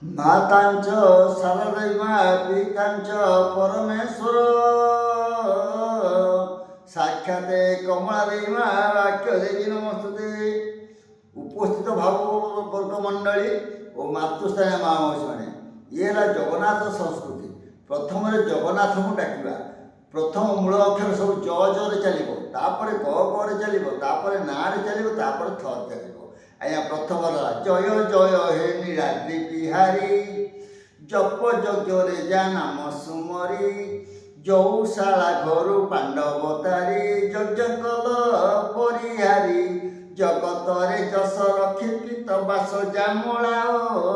मातांच शारदैमा पितांच परमेश्वर साक्षाते कमलादेवी वाक्य देवी नमस्ते। उपस्थित भाववर्ग मंडली और मातृस्थानीय महामहिषी मैंने ये जगन्नाथ संस्कृति। प्रथम जगन्नाथ को डाकवा प्रथम मूल अक्षर सब ज चलो तापर ग रे चलो तापर ना रे चलो तापर थ चलो। आज्ञा प्रथम जय जय हे नीलाद्रि बिहारी जप यज्ञ जा नाम सुमरी जौशाला घर पांडवतारी यज्ञ कल परिहारी जगत रे जस रखी पीत बास जामला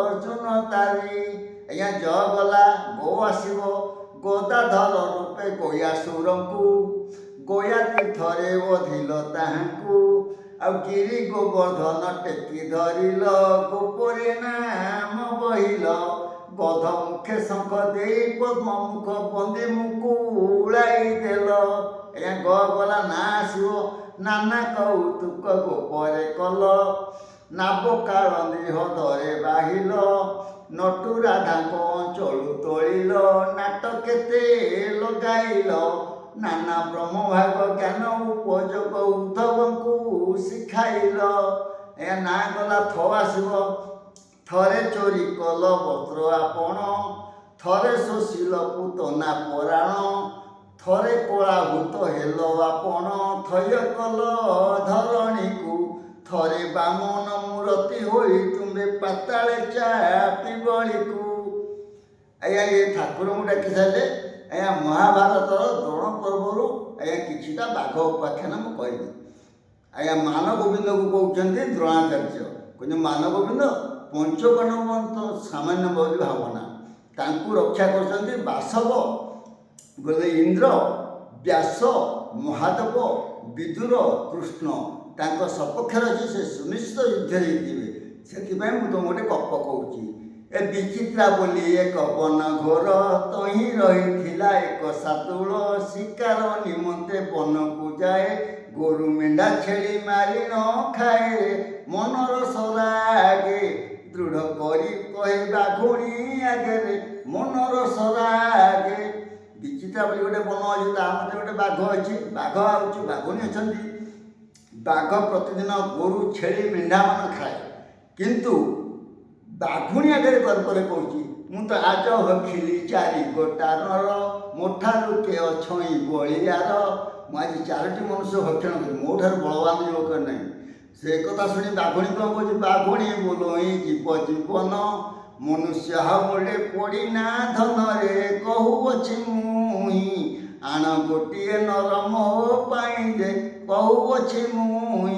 अर्जुन तारी। आज्ञा ज गला गो आसब गोदाधर रूपे गयासुर को गया तीर्थरे बधिल ताहाकू आ गिरी गोवर्धन टेकी धरिल गोपरे नाम बहिल गध मुखे शंख दे पद्म मुख बंदी मुकुलाई देल। ए गला ना आसब नाना कौतुक गोपरे कल नाब काल निहदरे बाहिल नटु राधा चलु तोलिल नाट केते लगाइल नाना ब्रह्म भाग ज्ञान उपयोग उद्धव को शिखाइल। ए ना गला थ आसब थरे चोरी कल वस्त्र आपण थरे शोषिल पूतना पराण थरे कलाभूत हेल आपण थय कल धरणी को थरे बामन मूर्ति होई तुम्बे पाताले चापी बड़ी को। आज्ञा ये ठाकुर को डाकी सारे आज्ञा महाभारत द्रोण पर्व आज्ञा किछिटा बाघ उपाख्यान मु कहबी। आज्ञा मान गोविंद को कहते द्रोणाचार्य कहते मान गोविंद पंचपांडव सामान्य बोली भावना तांकु रक्षा कर बासव बोले इंद्र व्यास महादेव विदुर कृष्ण तांको सपक्षर अच्छे से सुनिश्चित युद्ध होते से तुम गोटे गप कहूँ। ए विचित्रा बोली एक वन घोर तही रही एक सातुल शिकार निमंते वन को जाए गोरु मेढ़ा छेली मारी न खाए मनर सरागे दृढ़ करी कहे बाघुणी आगे मनर सरागे। विचित्रा बोली गोटे वन अच्छी तार गोटे बाघ अच्छी बाघ आउची बाघुणी अच्छा बाघ प्रतिदिन गोरु छेली मेढ़ा मान खाए किंतु बाघुणी आगे कर कहूँ तो आज हखिली चारि गोटार मोठारू के अच्छी बलियार मुझे चारोटी मनुष्य भक्षण कर मो ठार बलवान युवक ना से कथा शुणी बाघुणी कौन कह बाघुणी बोलोई जीव जीवन मनुष्य बोले पड़ीना धन रे कहूँची मुई आण गोटे नर मो पाई कहूँची मुई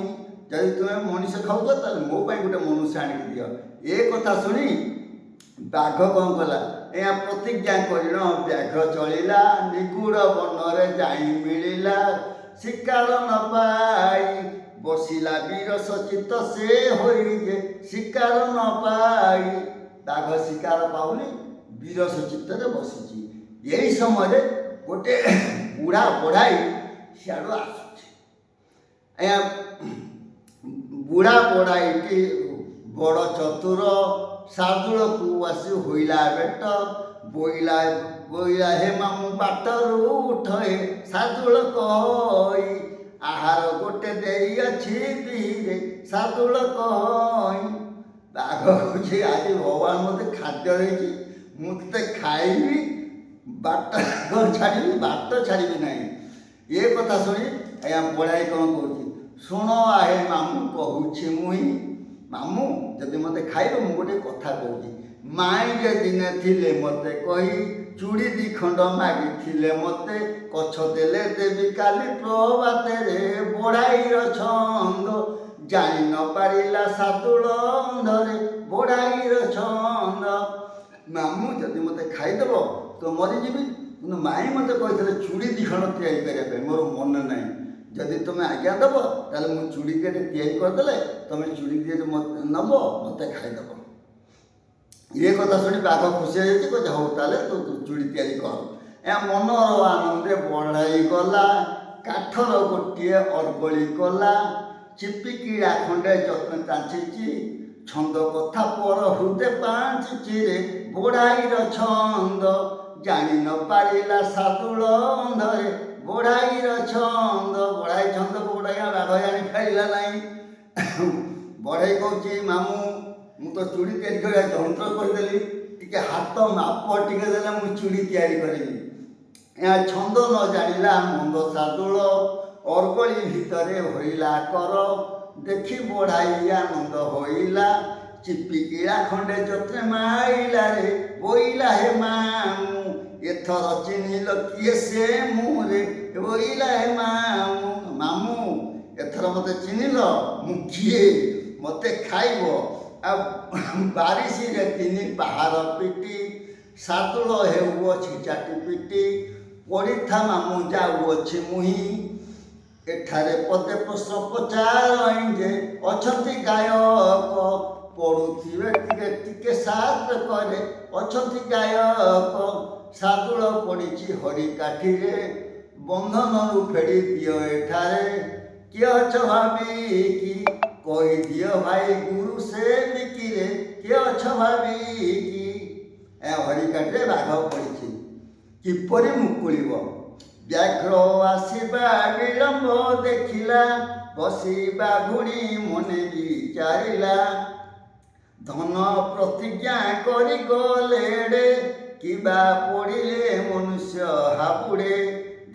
जदि तुम्हें मनीष खाऊ तो मो गोटे मनुष्य आणिक दियो। ए कथा शुणी बाघ कौन कला या प्रतिज्ञा करिण व्याघ्र चलिला निगुड़ बनरे जाई मिलिला शिकार न पाई बसिला वीर सचित से होई जे शिकार न पाई। बाघ शिकार पाऊनी वीर सचित बसी यही समय गोटे बुढ़ा बढ़ाई सियाड़ू आया बुढ़ा बढ़ाई की बड़ चतुर सादुल को आसी होइला बेट बोइला बोइला हे मामू बाटरू उठे सादुल कही आहार गोटे देई अछि बीरे सादुल कही। बाघ कहे आज भगवान मत खाद्य देछि मुझे खाइबी बाट छाड़ी बाट छाड़ी ना ये कथा शुणी आज्ञा बढ़ाई कौन कहूँ शुण आहे मामू कहूँ मुई मामू जदि मत खाइब मु गोटे कथा कहूँ माई जे दिने थिले मते कही चूड़ी दी खंड मागिथिले मते कछ देले देवी काली प्रभाते रे बढ़ाईर छंद जानी न पारिला सातुल अंधरे बढ़ाईर छंद। मामू जदि मते खाइदेव तो मरीजी कि माई मत कही चूड़ी दी खंड तैयारी करने मोर मन ना जदि तुम्हें आज्ञा दब ताले मु चूड़ी के तैयारी करदे तुम्हें चूड़ी दिए नब मत खाइदेव। ये कथा शुणी बाघ खुशी हो कह ताले तो चूड़ी तैयारी कर। या मनर आनंदे बढ़ाई गला काठर गोटे अर्गली कला चिपिकी खंडे जत्न चाची ଛନ୍ଦ କଥା ପର ହୃଦେ ପାଞ୍ଚିଚିରେ ବଢ଼ାଇର ଛନ୍ଦ ଜାଣି ନ ପାରିଲା ସାଦୁଳ ଅନ୍ଧରେ ବଢ଼ାଇର ଛନ୍ଦ। ବଢ଼ାଇ ଛନ୍ଦକୁ ବଢ଼ାଇ ବାଘ ଜାଣିପାରିଲା ନାହିଁ। ବଢ଼େଇ କହୁଛି ମାମୁଁ ମୁଁ ତ ଚୁଡ଼ି ତିଆରି କରିବା ଯନ୍ତ୍ର କରିଦେଲି, ଟିକେ ହାତ ମାପ ଟିକେ ଦେଲେ ମୁଁ ଚୁଡ଼ି ତିଆରି କରିବି। ଏହା ଛନ୍ଦ ନ ଜାଣିଲା ମନ୍ଦ ସାଦୁଳ ଅର୍ଗଳି ଭିତରେ ହୋଇଲା କର ଦେଖି ବଢ଼ାଇ ଆନନ୍ଦ ହୋଇଲା ଚିପିକିଳା ଖଣ୍ଡେ ଯତ୍ନେ ମାଇଲାରେ ବୋଇଲା ହେ ମାମୁଁ ଏଥର ଚିହ୍ନିଲ କିଏ ସେ ମୁହଁରେ ବୋଇଲା ହେ ମାମୁଁ। ମାମୁଁ ଏଥର ମୋତେ ଚିହ୍ନିଲ ମୁଁ କିଏ, ମୋତେ ଖାଇବ। ଆଉ ବାରିଶିରେ 3 ପାହାର ପିଟି ସାଦୁଳ ହେଉଅଛି ଚାଟି ପିଟି ପଡ଼ିଥା ମାମୁଁ ଯାଉଅଛି ମୁହିଁ। ଏଠାରେ ପଦେ ପ୍ରଶ୍ନ ପଚାରଇଁ ଯେ ଅଛନ୍ତି ଗାୟକ ପଢ଼ୁଥିବେ ଟିକେ ଟିକେ ସାଥ କରେ ଅଛନ୍ତି ଗାୟକ। ସାଦୁଳ ପଡ଼ିଛି ହରି କାଠିରେ ବନ୍ଧନରୁ ଫେରି ଦିଅ ଏଠାରେ କିଏ ଅଛ ଭାବିକି କହିଦିଅ ଭାଇ ଗୁରୁ ସେ ବିକିରେ କିଏ ଅଛ ଭାବିକି। ହରି କାଠିରେ ବାଘ ପଡ଼ିଛି କିପରି ମୁକୁଳିବ। ବ୍ୟାଘ୍ର ଆସିବା ବିଳମ୍ବ ଦେଖିଲା ବସି ବାଘୁଣୀ ମନେ ବିଚାରିଲା ଧନ ପ୍ରତିଜ୍ଞା କରି ଗଲେଡ଼େ କିବା ପଡ଼ିଲେ ମନୁଷ୍ୟ ହାବୁଡ଼େ।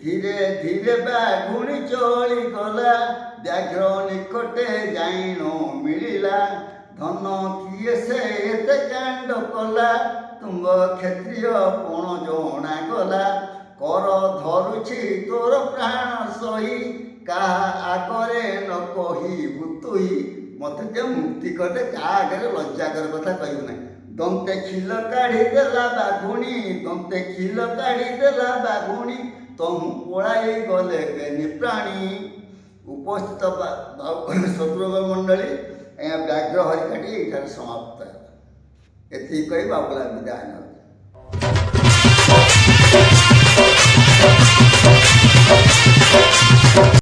ଧୀରେ ଧୀରେ ବାଘୁଣୀ ଚଳିଗଲା ବ୍ୟାଘ୍ର ନିକଟେ ଯାଇ ନ ମିଳିଲା ଧନ କିଏ ସେ ଏତେ କାଣ୍ଡ କଲା ତୁମ୍ଭ କ୍ଷତ୍ରିୟ ପଣ ଜଣାଗଲା। କର ଧରୁଛି ତୋର ପ୍ରାଣ ସହି କାହା ଆଗରେ ନ କହିବୁ ତୁହି। ମୋତେ ଟିକେ ମୁକ୍ତି କରିଦେ, କାହା ଆଗରେ ଲଜ୍ଜାକର କଥା କହିବୁ ନାହିଁ। ଦନ୍ତେ ଖିଲ କାଢ଼ିଦେଲା ବାଘୁଣୀ ଦନ୍ତେ ଖିଲ କାଢ଼ିଦେଲା ବାଘୁଣୀ ତହୁଁ ପଳାଇ ଗଲେ ବେନି ପ୍ରାଣୀ। ଉପସ୍ଥିତ ଶତ୍ରୁଘ୍ନ ମଣ୍ଡଳୀ ବ୍ୟାଘ୍ର ହରିକାଠି ଏଠାରେ ସମାପ୍ତ ହେଲା। ଏତିକି କହି ବାବୁଲା ବିଦାୟ ନେଲା।